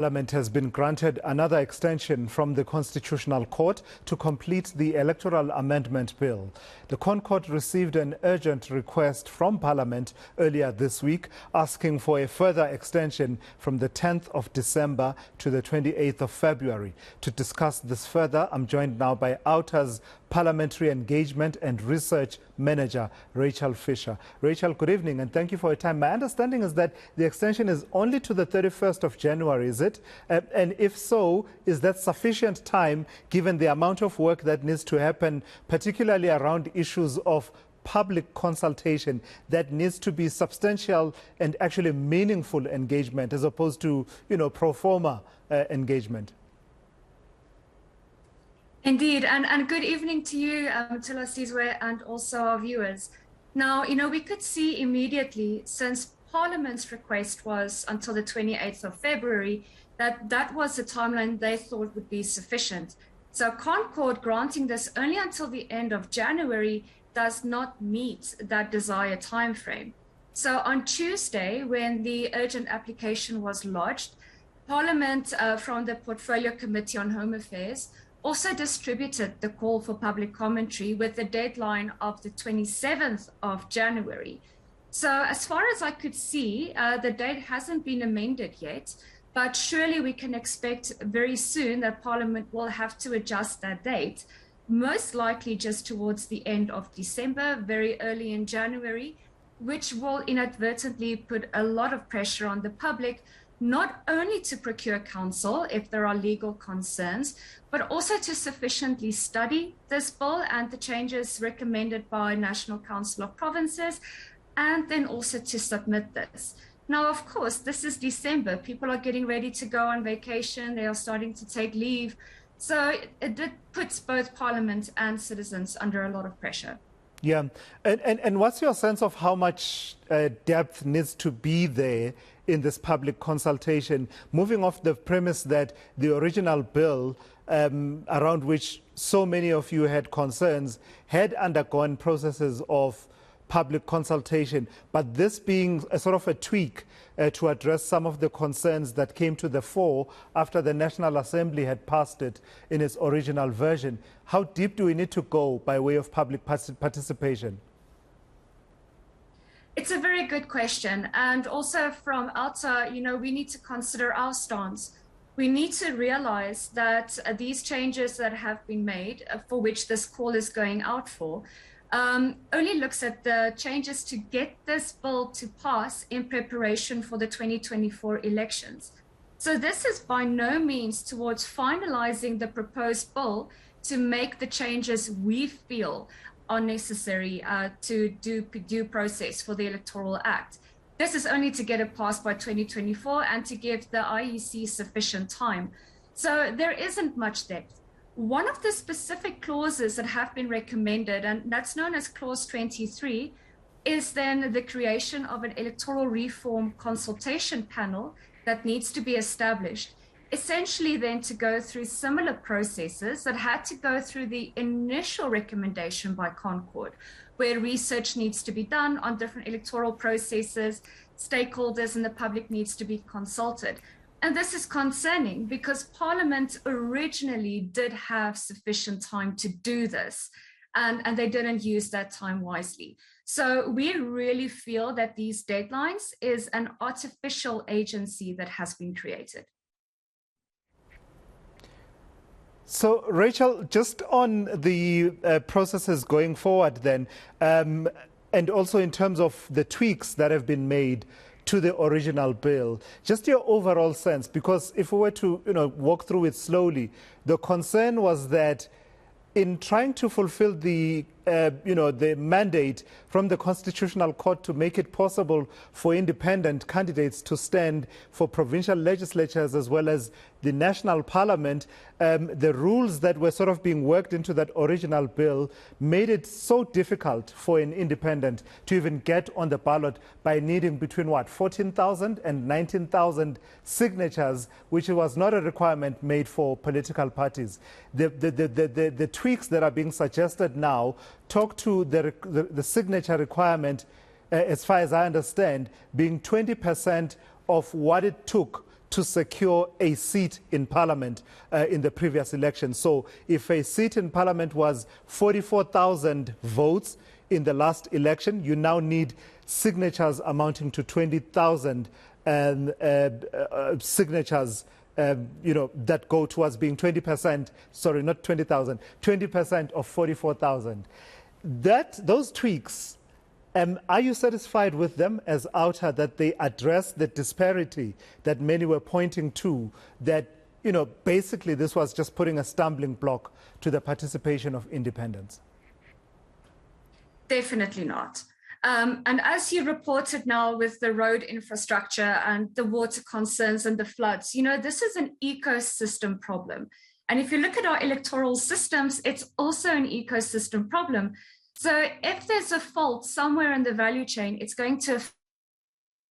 Parliament has been granted another extension from the Constitutional Court to complete the Electoral Amendment Bill. The ConCourt received an urgent request from Parliament earlier this week asking for a further extension from the 10th of December to the 28th of February. To discuss this further, I'm joined now by OUTA's Parliamentary Engagement and Research Manager, Rachel Fischer. Rachel, good evening and thank you for your time. My understanding is that the extension is only to the 31st of January, is it? And if so, is that sufficient time given the amount of work that needs to happen, particularly around issues of public consultation that needs to be substantial and actually meaningful engagement as opposed to, pro forma engagement? Indeed, and good evening to you, Tila Sizwe, and also our viewers. Now, we could see immediately, since Parliament's request was until the 28th of February, that was the timeline they thought would be sufficient. So ConCourt granting this only until the end of January does not meet that desired timeframe. So on Tuesday, when the urgent application was lodged, Parliament from the Portfolio Committee on Home Affairs also distributed the call for public commentary with the deadline of the 27th of January. So as far as I could see, the date hasn't been amended yet, but surely we can expect very soon that Parliament will have to adjust that date, most likely just towards the end of December, very early in January, which will inadvertently put a lot of pressure on the public, not only to procure counsel if there are legal concerns, but also to sufficiently study this bill and the changes recommended by National Council of Provinces, and then also to submit this. Now, of course, this is December. People are getting ready to go on vacation. They are starting to take leave. So it puts both Parliament and citizens under a lot of pressure. Yeah. And what's your sense of how much depth needs to be there in this public consultation, moving off the premise that the original bill, around which so many of you had concerns, had undergone processes of public consultation, but this being a sort of a tweak to address some of the concerns that came to the fore after the National Assembly had passed it in its original version. How deep do we need to go by way of public participation? It's a very good question. And also from OUTA, we need to consider our stance. We need to realize that these changes that have been made, for which this call is going out for, only looks at the changes to get this bill to pass in preparation for the 2024 elections. So this is by no means towards finalizing the proposed bill to make the changes we feel are necessary to do due process for the Electoral Act. This is only to get it passed by 2024 and to give the IEC sufficient time. So there isn't much depth. One of the specific clauses that have been recommended, and that's known as Clause 23, is then the creation of an electoral reform consultation panel that needs to be established, essentially then to go through similar processes that had to go through the initial recommendation by ConCourt, where research needs to be done on different electoral processes, stakeholders and the public needs to be consulted. And this is concerning because Parliament originally did have sufficient time to do this, and they didn't use that time wisely. So we really feel that these deadlines is an artificial agency that has been created. So, Rachel, just on the processes going forward then, and also in terms of the tweaks that have been made to the original bill, just your overall sense, because if we were to walk through it slowly, the concern was that in trying to fulfill the the mandate from the Constitutional Court to make it possible for independent candidates to stand for provincial legislatures as well as the national parliament, the rules that were sort of being worked into that original bill made it so difficult for an independent to even get on the ballot by needing between 14,000 and 19,000 signatures, which was not a requirement made for political parties. The tweaks that are being suggested now talk to the signature requirement, as far as I understand, being 20% of what it took to secure a seat in Parliament in the previous election. So if a seat in Parliament was 44,000 votes in the last election, you now need signatures amounting to 20,000 signatures that go towards being 20%, sorry, not 20,000, 20% of 44,000. Those tweaks, are you satisfied with them as OUTA, that they address the disparity that many were pointing to, that, basically this was just putting a stumbling block to the participation of independents? Definitely not. And as you reported now with the road infrastructure and the water concerns and the floods, this is an ecosystem problem. And if you look at our electoral systems, it's also an ecosystem problem. So if there's a fault somewhere in the value chain, it's going to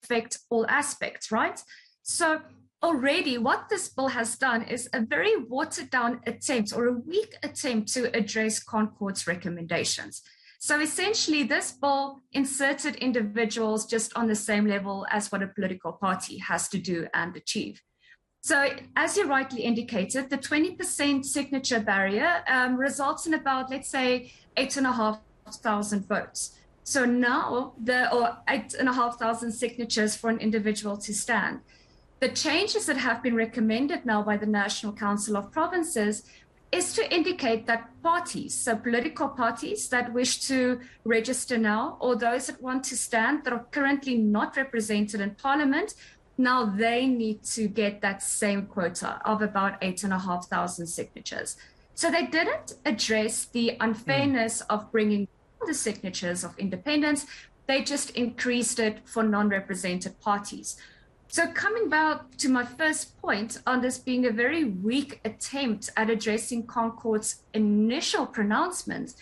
affect all aspects, right? So already what this bill has done is a very watered down attempt, or a weak attempt, to address Concord's recommendations. So essentially, this bill inserted individuals just on the same level as what a political party has to do and achieve. So as you rightly indicated, the 20% signature barrier results in about, let's say, 8,500 votes. So now, or 8,500 signatures for an individual to stand. The changes that have been recommended now by the National Council of Provinces is to indicate that parties, so political parties that wish to register now, or those that want to stand that are currently not represented in Parliament, now they need to get that same quota of about 8,500 signatures. So they didn't address the unfairness of bringing the signatures of independents, they just increased it for non-represented parties. So coming back to my first point on this being a very weak attempt at addressing Concord's initial pronouncement,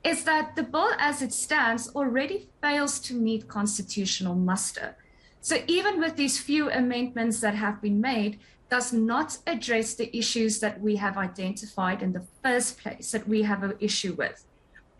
is that the bill as it stands already fails to meet constitutional muster. So even with these few amendments that have been made, does not address the issues that we have identified in the first place, that we have an issue with.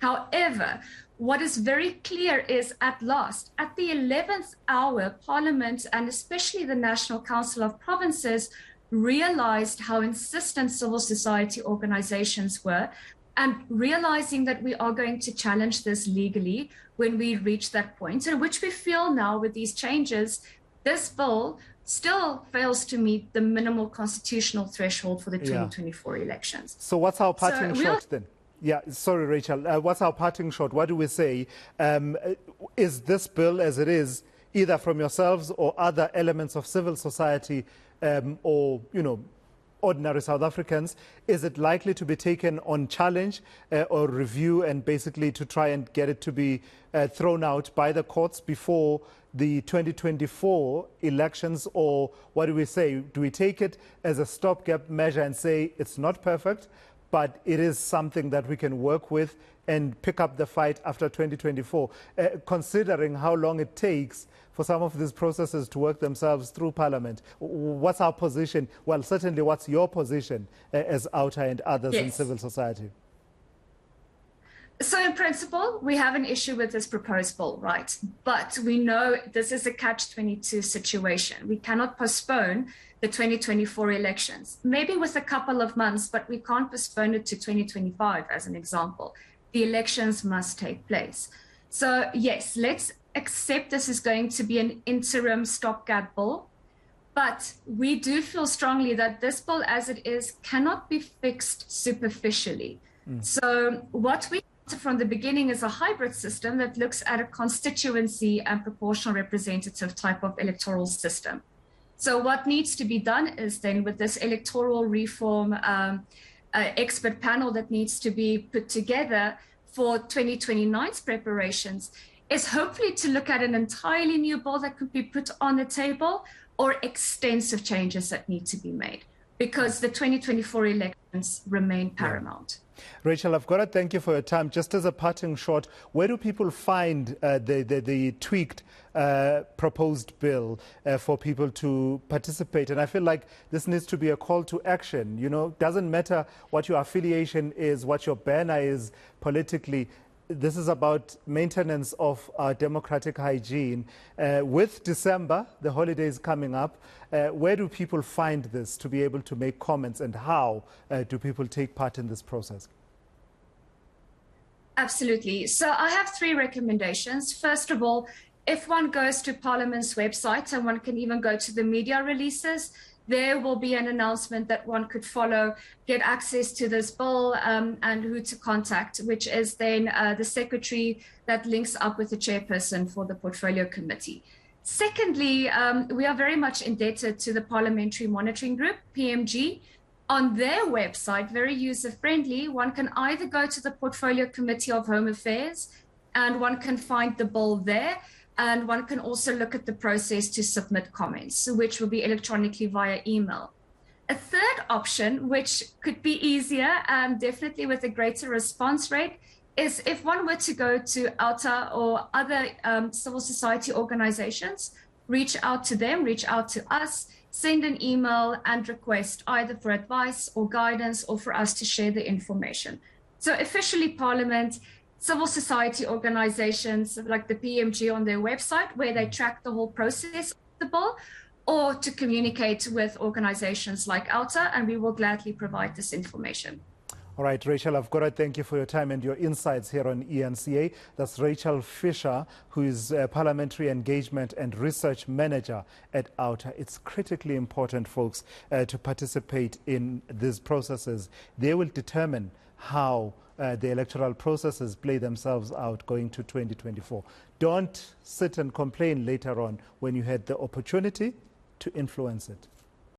However, what is very clear is at last, at the 11th hour, Parliament and especially the National Council of Provinces realized how insistent civil society organizations were, and realizing that we are going to challenge this legally when we reach that point, in which we feel now with these changes, this bill still fails to meet the minimal constitutional threshold for the 2024 elections. So what's our parting shot then? Yeah, sorry, Rachel. What's our parting shot? What do we say? Is this bill as it is, either from yourselves or other elements of civil society or, ordinary South Africans, is it likely to be taken on challenge or review, and basically to try and get it to be thrown out by the courts before the 2024 elections? Or what do we say? Do we take it as a stopgap measure and say it's not perfect, but it is something that we can work with and pick up the fight after 2024, considering how long it takes for some of these processes to work themselves through Parliament? What's our position? Well, certainly, what's your position as OUTA and others in civil society? So in principle, we have an issue with this proposed bill, right? But we know this is a catch-22 situation. We cannot postpone the 2024 elections, maybe with a couple of months, but we can't postpone it to 2025 as an example. The elections must take place. So yes, let's accept this is going to be an interim stopgap bill, but we do feel strongly that this bill as it is cannot be fixed superficially. So what we from the beginning is a hybrid system that looks at a constituency and proportional representative type of electoral system. So what needs to be done is then with this electoral reform expert panel that needs to be put together for 2029's preparations is hopefully to look at an entirely new bill that could be put on the table, or extensive changes that need to be made, because the 2024 elections remain paramount. Rachel, I've got to thank you for your time. Just as a parting shot, where do people find the tweaked proposed bill for people to participate? And I feel like this needs to be a call to action. Doesn't matter what your affiliation is, what your banner is politically. this is about maintenance of our democratic hygiene. With December, the holidays coming up, where do people find this to be able to make comments, and how do people take part in this process? Absolutely. So I have 3 recommendations. First of all, if one goes to Parliament's website, and one can even go to the media releases, there will be an announcement that one could follow, get access to this bill, and who to contact, which is then the secretary that links up with the chairperson for the portfolio committee. Secondly, we are very much indebted to the Parliamentary Monitoring Group, PMG. On their website, very user-friendly, one can either go to the Portfolio Committee of Home Affairs, and one can find the bill there. And one can also look at the process to submit comments, which will be electronically via email. A third option, which could be easier and definitely with a greater response rate, is if one were to go to OUTA or other civil society organizations, reach out to them, reach out to us, send an email and request either for advice or guidance, or for us to share the information. So officially Parliament, civil society organizations like the PMG on their website, where they track the whole process of the bill, or to communicate with organizations like OUTA, and we will gladly provide this information. All right, Rachel, I've got to thank you for your time and your insights here on eNCA. That's Rachel Fischer, who is Parliamentary Engagement and Research Manager at OUTA. It's critically important, folks, to participate in these processes. They will determine how the electoral processes play themselves out going to 2024. Don't sit and complain later on when you had the opportunity to influence it.